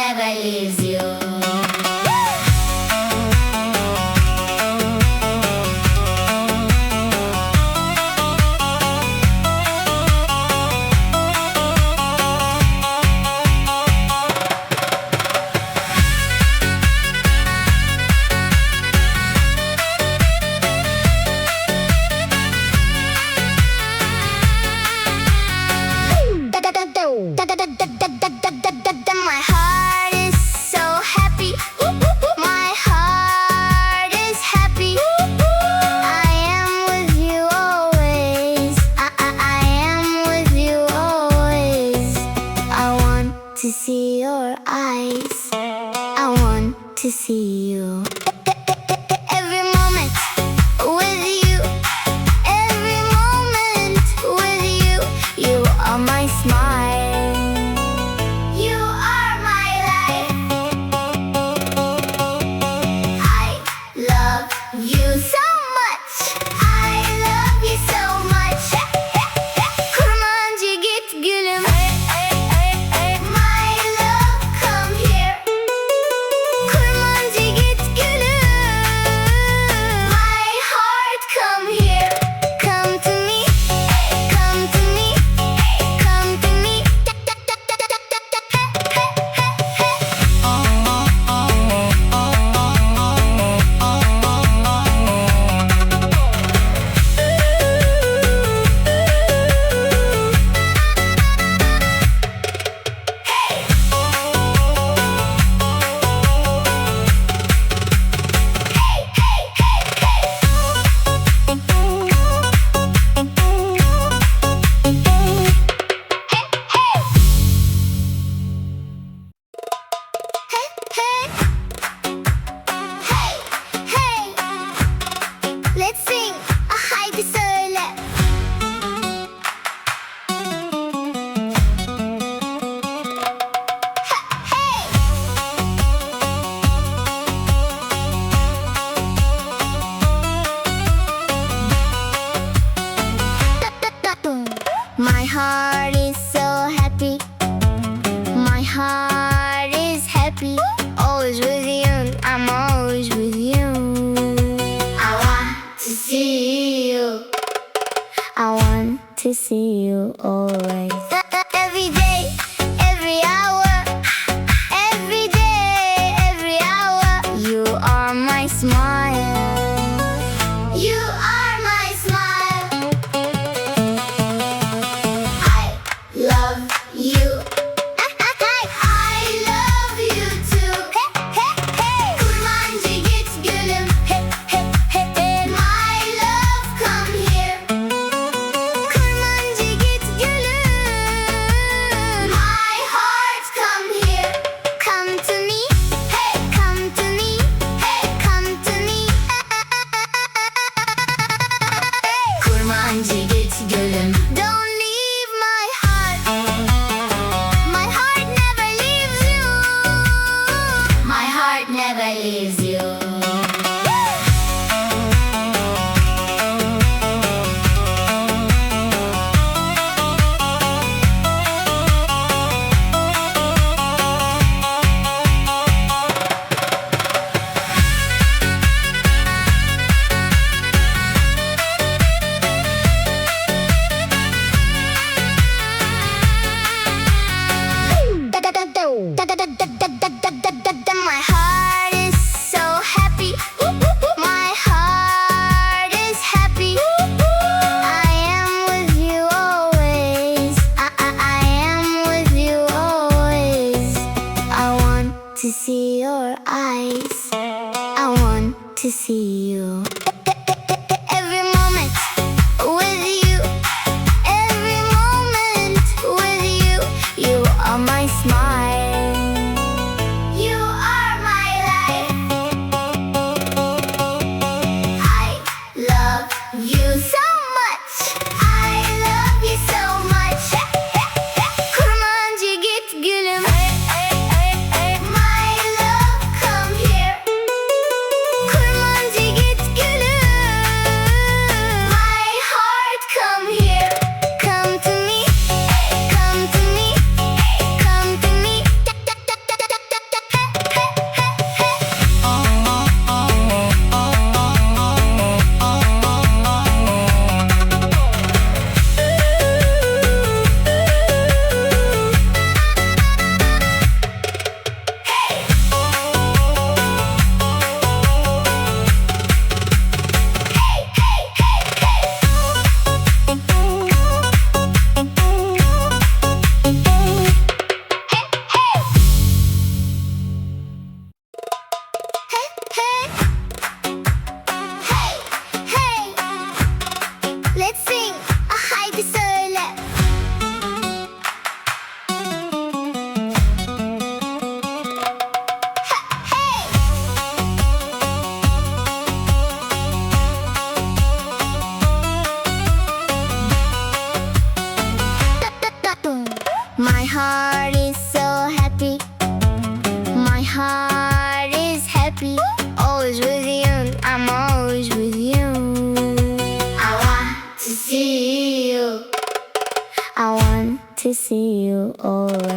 never leaves you. My heart is so happy. My heart is happy. I am with you always. I am with you always. I want to see your eyes. I want to see you. Every moment with you. Every moment with you. You are my smile. You are my life. I love you so much. I love you so much. Kurmanji git gülüm. My love, come here. Kurmanji git gülüm. My heart, come here. Come to me. Come to me. Come to me. Let's sing. Haydi söyle. My heart is so happy. My heart is happy. Always with you. I'm always with you. I want to see you. I want to see you always. Every day, every hour. Every day, every hour. You are my smile. You are my smile. I love you. I love you too. Kurmanji git gülüm. My love, come here. Kurmanji git gülüm. My heart, come here. Come to me. Come to me. Come to me. Kurmanji git gülüm. Don't leave my heart. My heart never leaves you. My heart never leaves you. My heart is so happy. My heart is happy. I am with you always. I am with you always. I want to see your eyes. I want to see you. Every moment with you. Every moment with you. You are my smile. You are my life. I love you so much. I love you so much. Kurmanji git gülüm. My love, come here. Kurmanji git gülüm. My heart, come here. Come to me. Come to me. Come to me. My heart is so happy. My heart is happy. Always with you, I'm always with you. I want to see you. I want to see you all around.